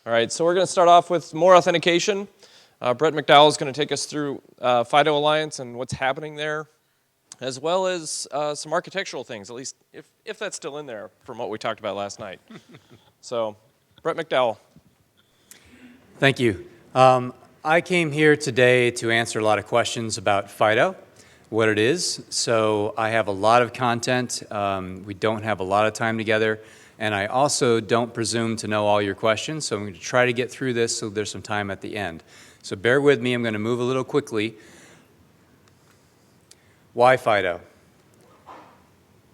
All right, so we're going to start off with more authentication. Brett McDowell is going to take us through FIDO Alliance and what's happening there, as well as some architectural things, at least if that's still in there from what we talked about last night. So, Brett McDowell. Thank you. I came here today to answer a lot of questions about FIDO, what it is. So I have a lot of content. We don't have a lot of time together. And I also don't presume to know all your questions, so I'm going to try to get through this so there's some time at the end. So bear with me, I'm going to move a little quickly. Why FIDO?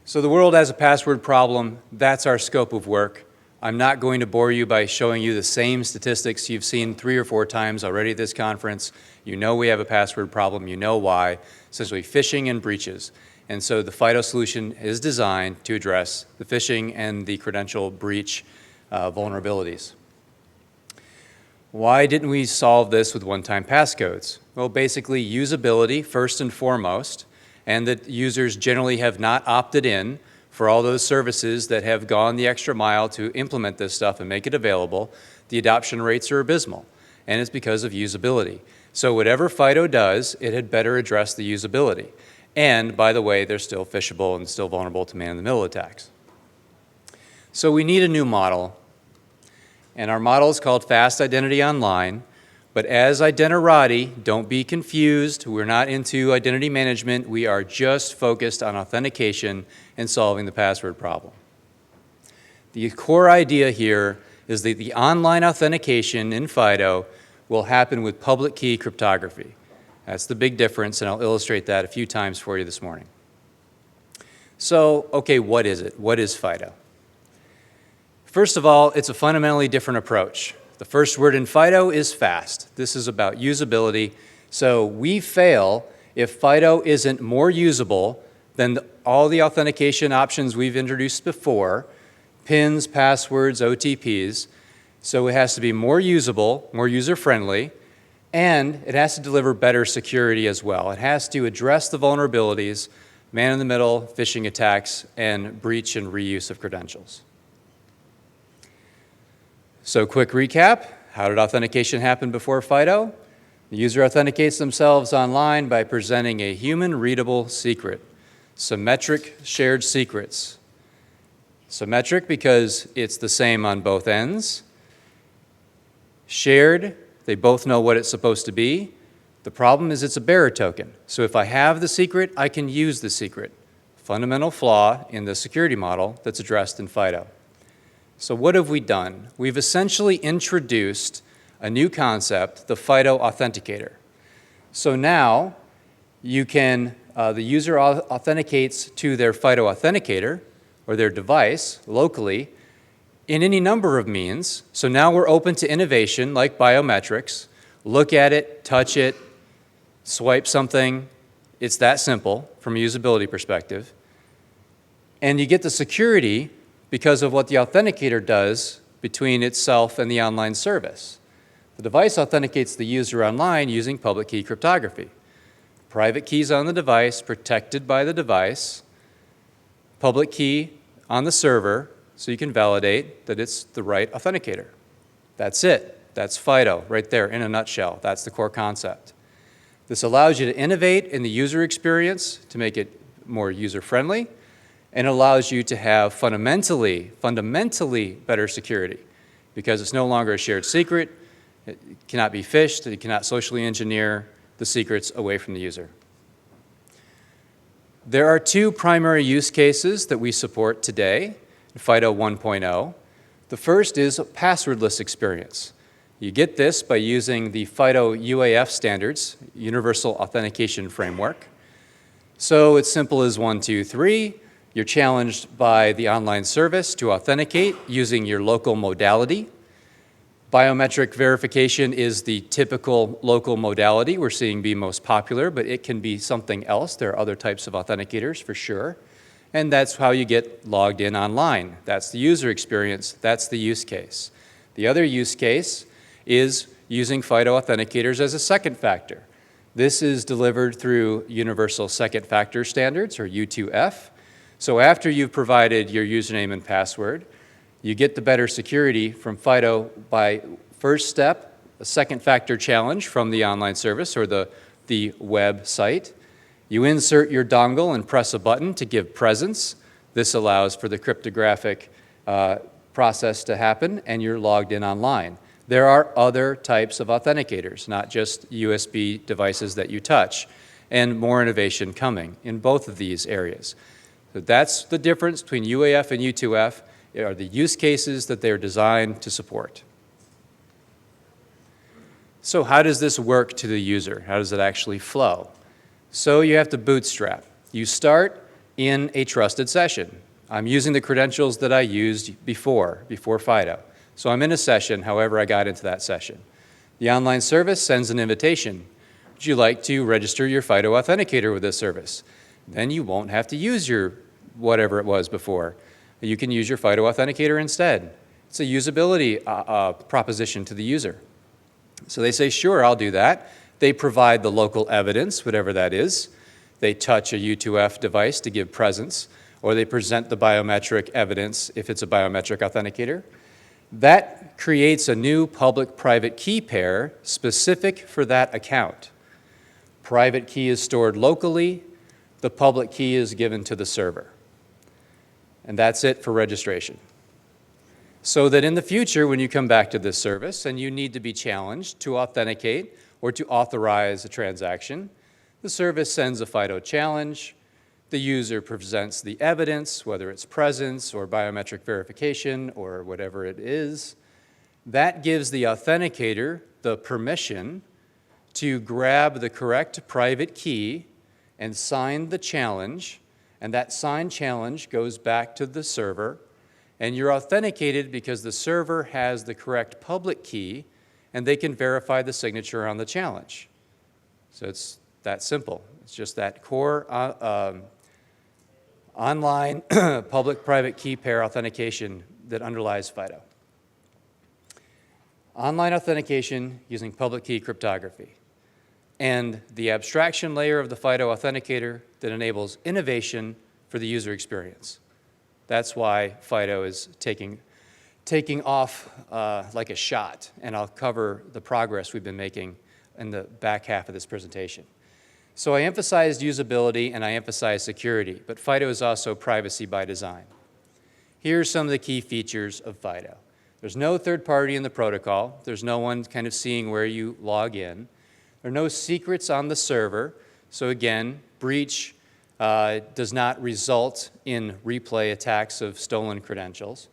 So the world has a password problem. That's our scope of work. I'm not going to bore you by showing you the same statistics you've seen 3 or 4 times already at this conference. You know we have a password problem. You know why. Essentially phishing and breaches. And so the FIDO solution is designed to address the phishing and the credential breach vulnerabilities. Why didn't we solve this with one-time passcodes? Well, basically usability first and foremost, and that users generally have not opted in for all those services that have gone the extra mile to implement this stuff and make it available. The adoption rates are abysmal, and it's because of usability. So whatever FIDO does, it had better address the usability. And, by the way, they're still phishable and still vulnerable to man-in-the-middle attacks. So we need a new model. And our model is called Fast Identity Online. But as Identirati, don't be confused. We're not into identity management. We are just focused on authentication and solving the password problem. The core idea here is that the online authentication in FIDO will happen with public key cryptography. That's the big difference, and I'll illustrate that a few times for you this morning. So, okay, what is it? What is FIDO? First of all, it's a fundamentally different approach. The first word in FIDO is fast. This is about usability. So we fail if FIDO isn't more usable than all the authentication options we've introduced before, PINs, passwords, OTPs. So it has to be more usable, more user-friendly, and it has to deliver better security as well. It has to address the vulnerabilities, man-in-the-middle, phishing attacks, and breach and reuse of credentials. So quick recap, how did authentication happen before FIDO? The user authenticates themselves online by presenting a human-readable secret. Symmetric shared secrets. Symmetric because it's the same on both ends. Shared, they both know what it's supposed to be. The problem is it's a bearer token. So if I have the secret, I can use the secret. Fundamental flaw in the security model that's addressed in FIDO. So what have we done? We've essentially introduced a new concept, the FIDO Authenticator. So now you can, the user authenticates to their FIDO Authenticator or their device locally in any number of means. So now we're open to innovation like biometrics. Look at it, touch it, swipe something. It's that simple from a usability perspective. And you get the security because of what the authenticator does between itself and the online service. The device authenticates the user online using public key cryptography. Private keys on the device, protected by the device. Public key on the server, so you can validate that it's the right authenticator. That's it. That's FIDO right there in a nutshell. That's the core concept. This allows you to innovate in the user experience to make it more user-friendly, and allows you to have fundamentally better security because it's no longer a shared secret. It cannot be phished. You cannot socially engineer the secrets away from the user. There are 2 primary use cases that we support today. FIDO 1.0. The first is a passwordless experience. You get this by using the FIDO UAF standards, Universal Authentication Framework. So it's simple as 1, 2, 3. You're challenged by the online service to authenticate using your local modality. Biometric verification is the typical local modality we're seeing be most popular, but it can be something else. There are other types of authenticators for sure. And that's how you get logged in online. That's the user experience. That's the use case. The other use case is using FIDO authenticators as a second factor. This is delivered through Universal Second Factor Standards, or U2F. So after you've provided your username and password, You get the better security from FIDO by first step, a second factor challenge from the online service or the website. You insert your dongle and press a button to give presence. This allows for the cryptographic process to happen, and you're logged in online. There are other types of authenticators, not just USB devices that you touch, and more innovation coming in both of these areas. So that's the difference between UAF and U2F, are the use cases that they're designed to support. So how does this work to the user? How does it actually flow? So you have to bootstrap. You start in a trusted session. I'm using the credentials that I used before FIDO. So I'm in a session, however I got into that session. The online service sends an invitation. Would you like to register your FIDO authenticator with this service? Then you won't have to use your whatever it was before. You can use your FIDO authenticator instead. It's a usability proposition to the user. So they say, sure, I'll do that. They provide the local evidence, whatever that is. They touch a U2F device to give presence, or they present the biometric evidence if it's a biometric authenticator. That creates a new public-private key pair specific for that account. Private key is stored locally. The public key is given to the server. And that's it for registration. So that in the future, when you come back to this service and you need to be challenged to authenticate or to authorize a transaction, the service sends a FIDO challenge. The user presents the evidence, whether it's presence or biometric verification or whatever it is. That gives the authenticator the permission to grab the correct private key and sign the challenge, and that signed challenge goes back to the server, and you're authenticated because the server has the correct public key, and they can verify the signature on the challenge. So it's that simple. It's just that core online public-private key pair authentication that underlies FIDO. Online authentication using public key cryptography, and the abstraction layer of the FIDO authenticator that enables innovation for the user experience. That's why FIDO is taking off like a shot, and I'll cover the progress we've been making in the back half of this presentation. So I emphasized usability and I emphasized security, but FIDO is also privacy by design. Here are some of the key features of FIDO. There's no third party in the protocol. There's no one kind of seeing where you log in. There are no secrets on the server. So again, breach does not result in replay attacks of stolen credentials.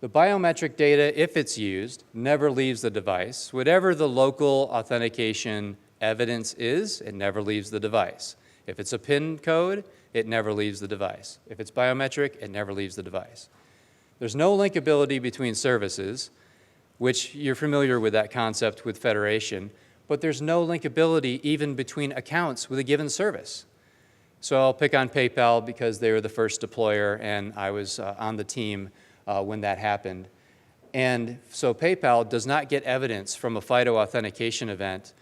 The biometric data, if it's used, never leaves the device. Whatever the local authentication evidence is, it never leaves the device. If it's a PIN code, it never leaves the device. If it's biometric, it never leaves the device. There's no linkability between services, which you're familiar with that concept with federation, but there's no linkability even between accounts with a given service. So I'll pick on PayPal because they were the first deployer and I was on the team when that happened. And so PayPal does not get evidence from a FIDO authentication event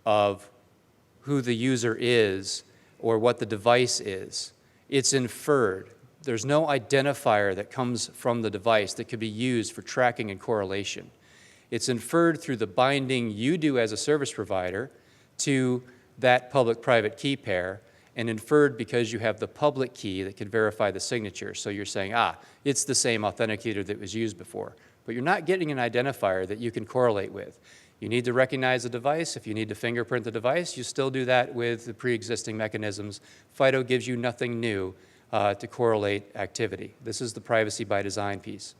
of who the user is or what the device is. It's inferred. There's no identifier that comes from the device that could be used for tracking and correlation. It's inferred through the binding you do as a service provider to that public-private key pair, and inferred because you have the public key that could verify the signature. So you're saying, it's the same authenticator that was used before. But you're not getting an identifier that you can correlate with. You need to recognize the device. If you need to fingerprint the device, you still do that with the pre-existing mechanisms. FIDO gives you nothing new to correlate activity. This is the privacy by design piece.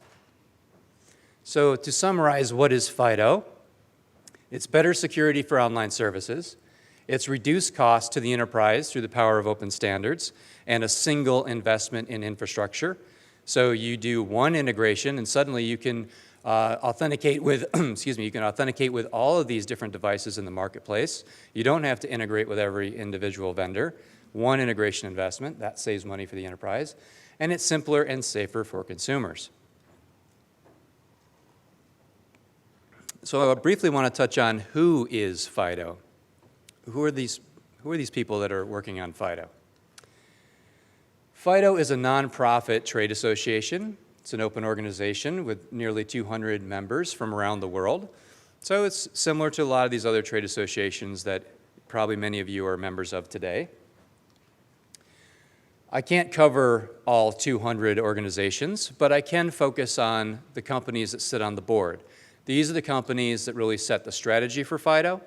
So to summarize, what is FIDO? It's better security for online services. It's reduced cost to the enterprise through the power of open standards and a single investment in infrastructure. So you do one integration and suddenly you can authenticate with, you can authenticate with all of these different devices in the marketplace. You don't have to integrate with every individual vendor. One integration investment, that saves money for the enterprise. And it's simpler and safer for consumers. So I briefly want to touch on who is FIDO. Who are these people that are working on FIDO? FIDO is a nonprofit trade association. It's an open organization with nearly 200 members from around the world. So it's similar to a lot of these other trade associations that probably many of you are members of today. I can't cover all 200 organizations, but I can focus on the companies that sit on the board. These are the companies that really set the strategy for FIDO,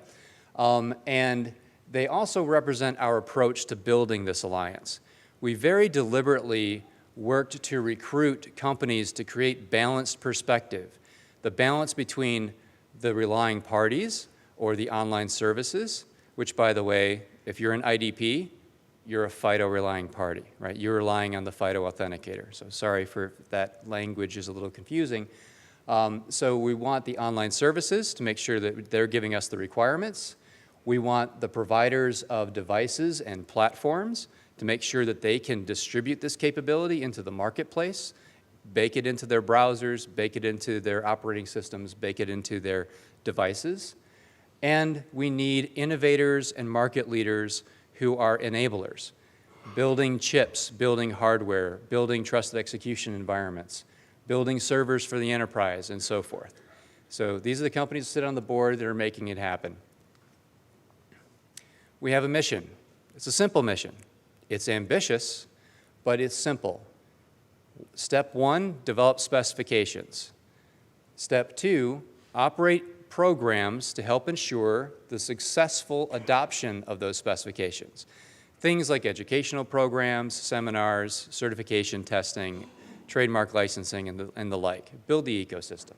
and they also represent our approach to building this alliance. We very deliberately worked to recruit companies to create balanced perspective, the balance between the relying parties or the online services, which, by the way, if you're an IDP, you're a FIDO relying party, right? You're relying on the FIDO authenticator. So sorry for that language is a little confusing. So we want the online services to make sure that they're giving us the requirements. We want the providers of devices and platforms to make sure that they can distribute this capability into the marketplace, bake it into their browsers, bake it into their operating systems, bake it into their devices. And we need innovators and market leaders who are enablers, building chips, building hardware, building trusted execution environments, building servers for the enterprise, and so forth. So these are the companies that sit on the board that are making it happen. We have a mission. It's a simple mission. It's ambitious, but it's simple. Step 1, develop specifications. Step 2, operate programs to help ensure the successful adoption of those specifications. Things like educational programs, seminars, certification testing, trademark licensing, and the like. Build the ecosystem.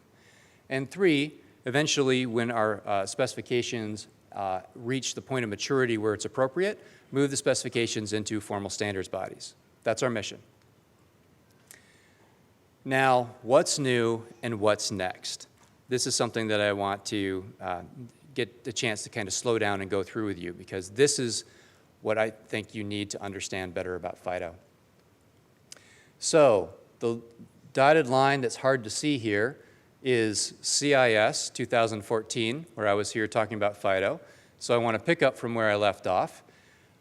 And 3, eventually, when our specifications reach the point of maturity where it's appropriate, move the specifications into formal standards bodies. That's our mission. Now, what's new and what's next? This is something that I want to get the chance to kind of slow down and go through with you, because this is what I think you need to understand better about FIDO. So the dotted line that's hard to see here is CIS 2014, where I was here talking about FIDO. So I want to pick up from where I left off.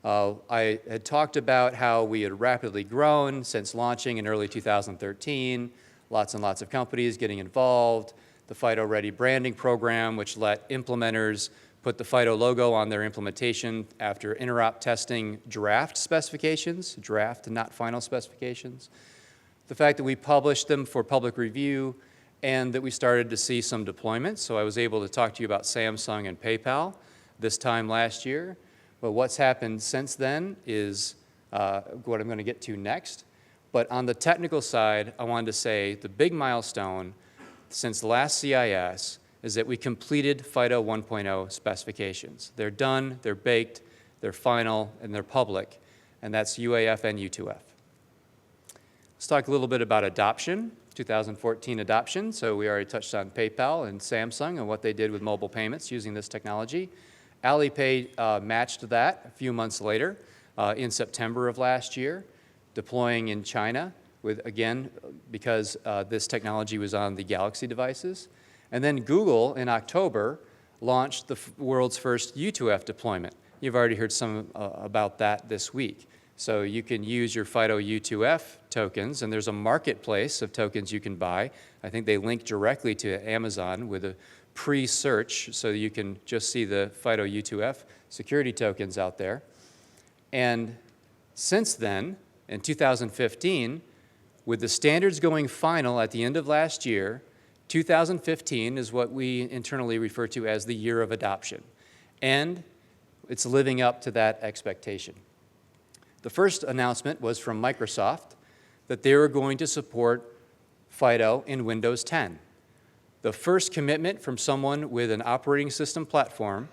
I had talked about how we had rapidly grown since launching in early 2013, lots and lots of companies getting involved, the FIDO Ready branding program, which let implementers put the FIDO logo on their implementation after interop testing draft specifications, draft and not final specifications. The fact that we published them for public review and that we started to see some deployments. So I was able to talk to you about Samsung and PayPal this time last year. But what's happened since then is what I'm going to get to next. But on the technical side, I wanted to say the big milestone since the last CIS is that we completed FIDO 1.0 specifications. They're done, they're baked, they're final, and they're public, and that's UAF and U2F. Let's talk a little bit about adoption, 2014 adoption. So we already touched on PayPal and Samsung and what they did with mobile payments using this technology. Alipay matched that a few months later in September of last year, deploying in China with, again, because this technology was on the Galaxy devices. And then Google in October launched the world's first U2F deployment. You've already heard some about that this week. So you can use your FIDO U2F tokens, and there's a marketplace of tokens you can buy. I think they link directly to Amazon with a pre-search, so you can just see the FIDO U2F security tokens out there. And since then, in 2015, with the standards going final at the end of last year, 2015 is what we internally refer to as the year of adoption. And it's living up to that expectation. The first announcement was from Microsoft that they were going to support FIDO in Windows 10. The first commitment from someone with an operating system platform,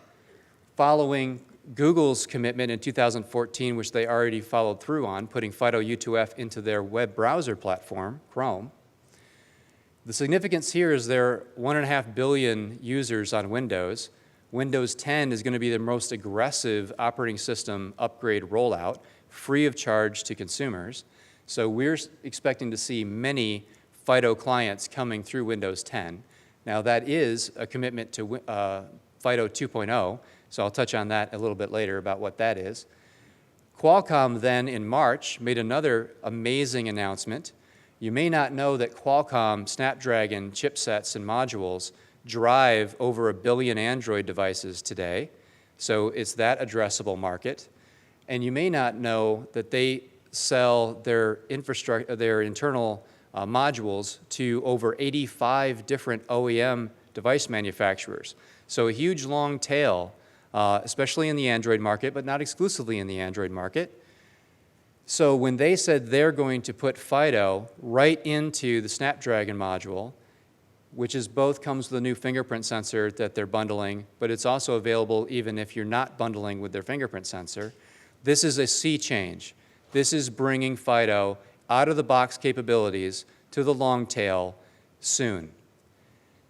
following Google's commitment in 2014, which they already followed through on, putting FIDO U2F into their web browser platform, Chrome. The significance here is there are 1.5 billion users on Windows. Windows 10 is going to be the most aggressive operating system upgrade rollout, free of charge to consumers. So we're expecting to see many FIDO clients coming through Windows 10. Now that is a commitment to FIDO 2.0, so I'll touch on that a little bit later about what that is. Qualcomm then in March made another amazing announcement. You may not know that Qualcomm Snapdragon chipsets and modules drive over 1 billion Android devices today, so it's that addressable market. And you may not know that they sell their internal modules to over 85 different OEM device manufacturers. So a huge long tail, especially in the Android market, but not exclusively in the Android market. So when they said they're going to put FIDO right into the Snapdragon module, which is both comes with a new fingerprint sensor that they're bundling, but it's also available even if you're not bundling with their fingerprint sensor, this is a sea change. This is bringing FIDO out of the box capabilities to the long tail soon.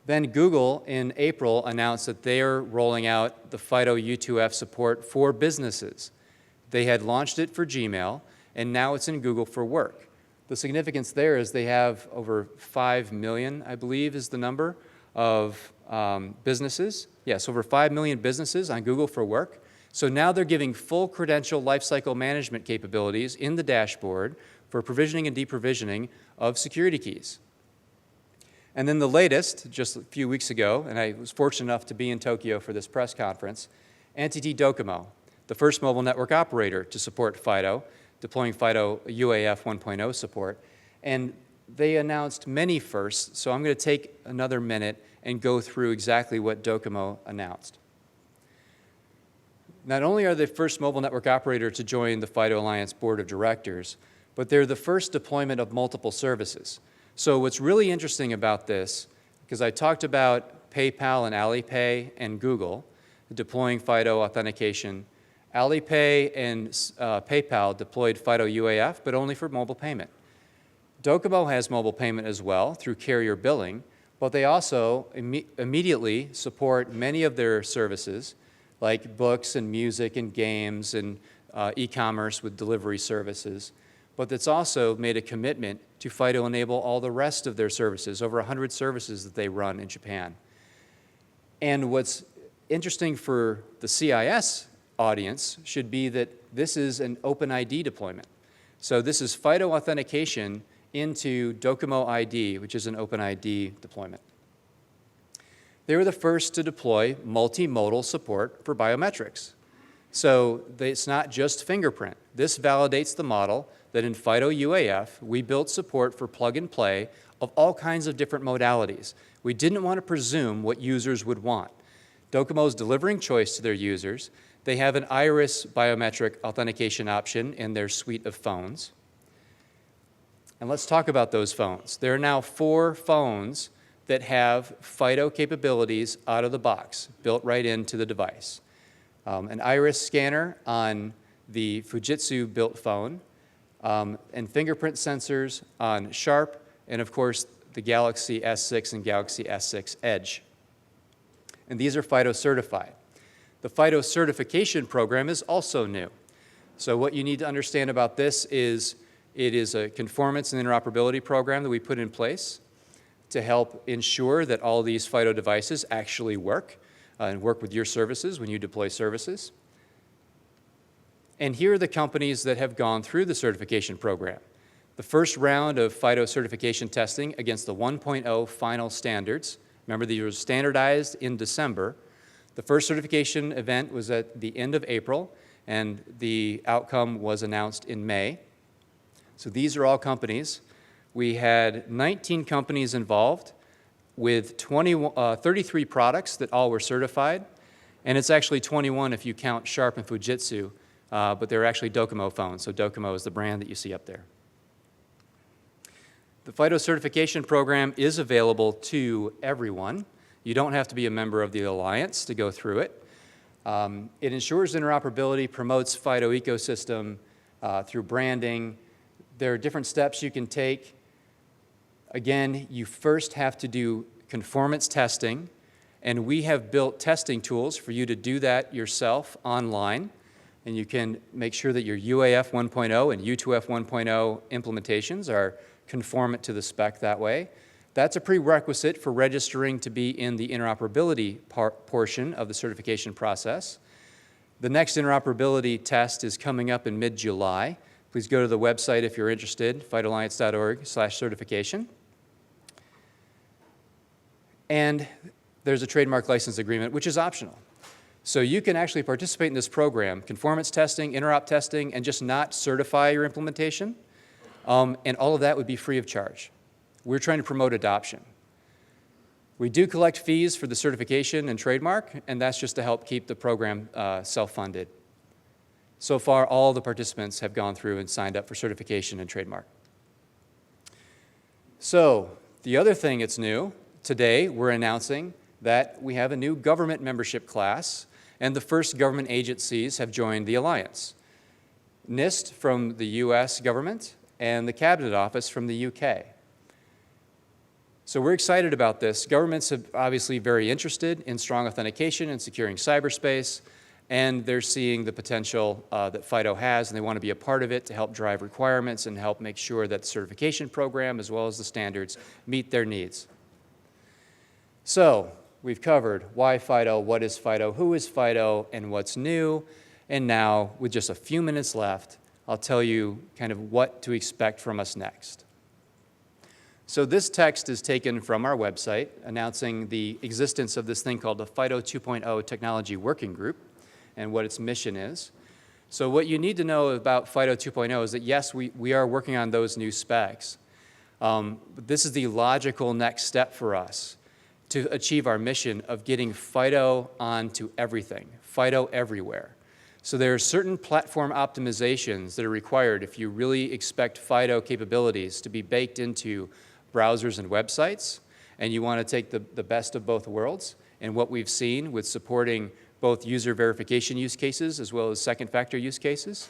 Then Google in April announced that they are rolling out the FIDO U2F support for businesses. They had launched it for Gmail, and now it's in Google for Work. The significance there is they have over 5 million, I believe is the number, of businesses. Yes, over 5 million businesses on Google for Work. So now they're giving full credential lifecycle management capabilities in the dashboard for provisioning and deprovisioning of security keys. And then the latest, just a few weeks ago, and I was fortunate enough to be in Tokyo for this press conference, NTT Docomo, the first mobile network operator to support FIDO, deploying FIDO UAF 1.0 support. And they announced many firsts, so I'm going to take another minute and go through exactly what Docomo announced. Not only are they the first mobile network operator to join the FIDO Alliance Board of Directors, but they're the first deployment of multiple services. So what's really interesting about this, because I talked about PayPal and Alipay and Google deploying FIDO authentication. Alipay and PayPal deployed FIDO UAF, but only for mobile payment. Docomo has mobile payment as well through carrier billing, but they also immediately support many of their services, like books and music and games and e-commerce with delivery services. But it's also made a commitment to FIDO enable all the rest of their services, over 100 services that they run in Japan. And what's interesting for the CIS audience should be that this is an OpenID deployment. So this is FIDO authentication into Docomo ID, which is an OpenID deployment. They were the first to deploy multimodal support for biometrics. So it's not just fingerprint. This validates the model that in FIDO UAF, we built support for plug and play of all kinds of different modalities. We didn't want to presume what users would want. Docomo is delivering choice to their users. They have an iris biometric authentication option in their suite of phones. And let's talk about those phones. There are now 4 phones that have FIDO capabilities out of the box, built right into the device. An iris scanner on the Fujitsu-built phone, and fingerprint sensors on Sharp, and of course, the Galaxy S6 and Galaxy S6 Edge. And these are FIDO certified. The FIDO certification program is also new. So what you need to understand about this is it is a conformance and interoperability program that we put in place to help ensure that all these FIDO devices actually work and work with your services when you deploy services. And here are the companies that have gone through the certification program. The first round of FIDO certification testing against the 1.0 final standards. Remember, these were standardized in December. The first certification event was at the end of April, and the outcome was announced in May. So these are all companies. We had 19 companies involved with 33 products that all were certified, and it's actually 21 if you count Sharp and Fujitsu, but they're actually Docomo phones, so Docomo is the brand that you see up there. The FIDO certification program is available to everyone. You don't have to be a member of the Alliance to go through it. It ensures interoperability, promotes FIDO ecosystem through branding. There are different steps you can take. Again, you first have to do conformance testing, and we have built testing tools for you to do that yourself online. And you can make sure that your UAF 1.0 and U2F 1.0 implementations are conformant to the spec that way. That's a prerequisite for registering to be in the interoperability portion of the certification process. The next interoperability test is coming up in mid-July. Please go to the website if you're interested, FIDOalliance.org/certification. And there's a trademark license agreement, which is optional. So you can actually participate in this program, conformance testing, interop testing, and just not certify your implementation. And all of that would be free of charge. We're trying to promote adoption. We do collect fees for the certification and trademark, and that's just to help keep the program self-funded. So far, all the participants have gone through and signed up for certification and trademark. So the other thing that's new, today we're announcing that we have a new government membership class, and the first government agencies have joined the Alliance. NIST from the US government and the Cabinet Office from the UK. So we're excited about this. Governments are obviously very interested in strong authentication and securing cyberspace, and they're seeing the potential that FIDO has, and they want to be a part of it to help drive requirements and help make sure that the certification program as well as the standards meet their needs. So we've covered why FIDO, what is FIDO, who is FIDO, and what's new. And now, with just a few minutes left, I'll tell you kind of what to expect from us next. So this text is taken from our website announcing the existence of this thing called the FIDO 2.0 Technology Working Group and what its mission is. So what you need to know about FIDO 2.0 is that, yes, we are working on those new specs. But this is the logical next step for us to achieve our mission of getting FIDO onto everything, FIDO everywhere. So there are certain platform optimizations that are required if you really expect FIDO capabilities to be baked into browsers and websites, and you want to take the best of both worlds. And what we've seen with supporting both user verification use cases as well as second factor use cases.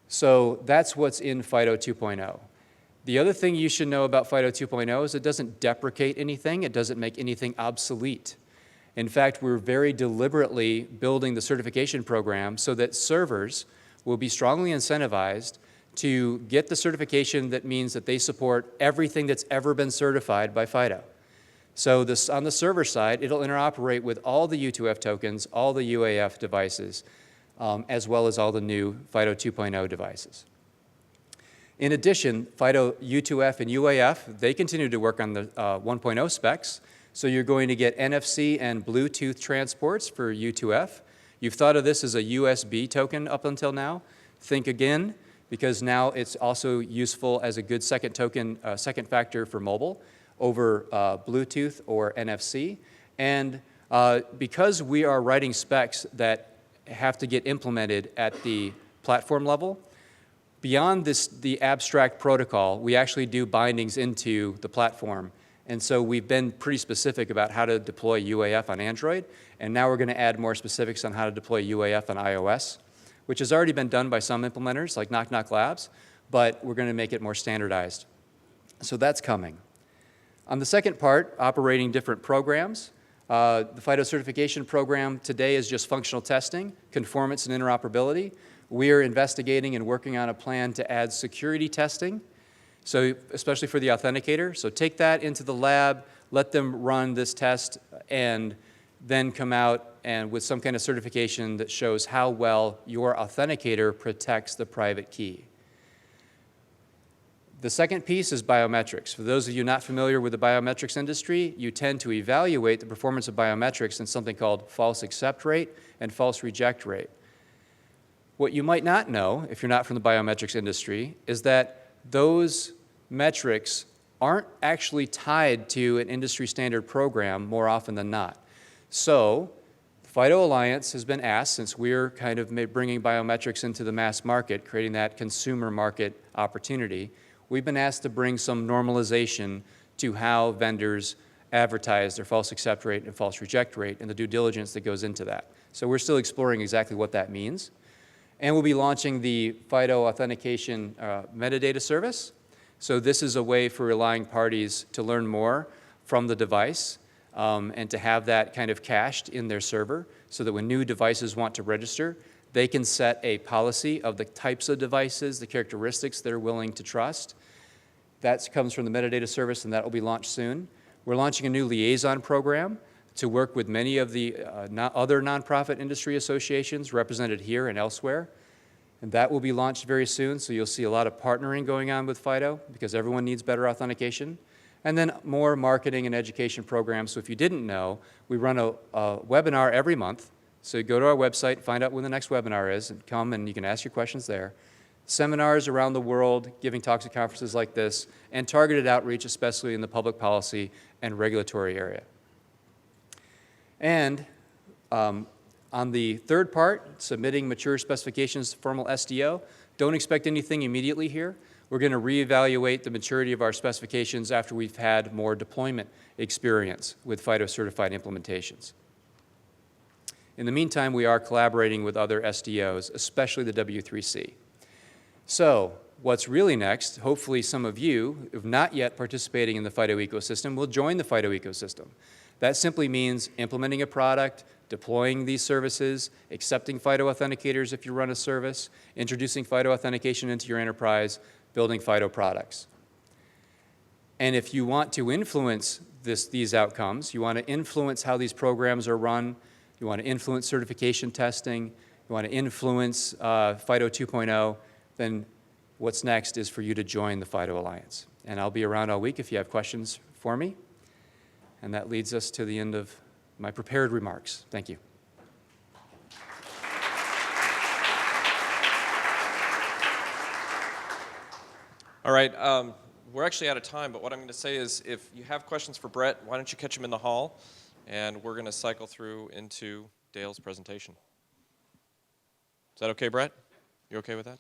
So that's what's in FIDO 2.0. The other thing you should know about FIDO 2.0 is it doesn't deprecate anything. It doesn't make anything obsolete. In fact, we're very deliberately building the certification program so that servers will be strongly incentivized to get the certification that means that they support everything that's ever been certified by FIDO. So this, on the server side, it'll interoperate with all the U2F tokens, all the UAF devices, as well as all the new FIDO 2.0 devices. In addition, FIDO U2F and UAF, they continue to work on the 1.0 specs. So you're going to get NFC and Bluetooth transports for U2F. You've thought of this as a USB token up until now. Think again, because now it's also useful as a good second token, second factor for mobile over Bluetooth or NFC. And because we are writing specs that have to get implemented at the platform level, beyond the abstract protocol, we actually do bindings into the platform. And so we've been pretty specific about how to deploy UAF on Android, and now we're going to add more specifics on how to deploy UAF on iOS, which has already been done by some implementers like Knock Knock Labs, but we're going to make it more standardized. So that's coming. On the second part, operating different programs, the FIDO certification program today is just functional testing, conformance and interoperability. We are investigating and working on a plan to add security testing, so especially for the authenticator. So take that into the lab, let them run this test, and then come out and with some kind of certification that shows how well your authenticator protects the private key. The second piece is biometrics. For those of you not familiar with the biometrics industry, you tend to evaluate the performance of biometrics in something called false accept rate and false reject rate. What you might not know, if you're not from the biometrics industry, is that those metrics aren't actually tied to an industry standard program more often than not. So the FIDO Alliance has been asked, since we're kind of bringing biometrics into the mass market, creating that consumer market opportunity, we've been asked to bring some normalization to how vendors advertise their false accept rate and false reject rate and the due diligence that goes into that. So we're still exploring exactly what that means. And we'll be launching the FIDO Authentication metadata service. So this is a way for relying parties to learn more from the device and to have that kind of cached in their server so that when new devices want to register, they can set a policy of the types of devices, the characteristics they're willing to trust. That comes from the metadata service, and that will be launched soon. We're launching a new liaison program to work with many of the other nonprofit industry associations represented here and elsewhere. And that will be launched very soon, so you'll see a lot of partnering going on with FIDO because everyone needs better authentication. And then more marketing and education programs. So if you didn't know, we run a webinar every month. So you go to our website, find out when the next webinar is, and come and you can ask your questions there. Seminars around the world, giving talks at conferences like this, and targeted outreach, especially in the public policy and regulatory area. And on the third part, submitting mature specifications to formal SDO, don't expect anything immediately here. We're going to reevaluate the maturity of our specifications after we've had more deployment experience with FIDO certified implementations. In the meantime, we are collaborating with other SDOs, especially the W3C. So what's really next, hopefully some of you who have not yet participating in the FIDO ecosystem will join the FIDO ecosystem. That simply means implementing a product, deploying these services, accepting FIDO authenticators if you run a service, introducing FIDO authentication into your enterprise, building FIDO products. And if you want to influence these outcomes, you want to influence how these programs are run, you want to influence certification testing, you want to influence FIDO 2.0, then what's next is for you to join the FIDO Alliance. And I'll be around all week if you have questions for me. And that leads us to the end of my prepared remarks. Thank you. All right, we're actually out of time, but what I'm going to say is if you have questions for Brett, why don't you catch him in the hall, and we're going to cycle through into Dale's presentation. Is that okay, Brett? You okay with that?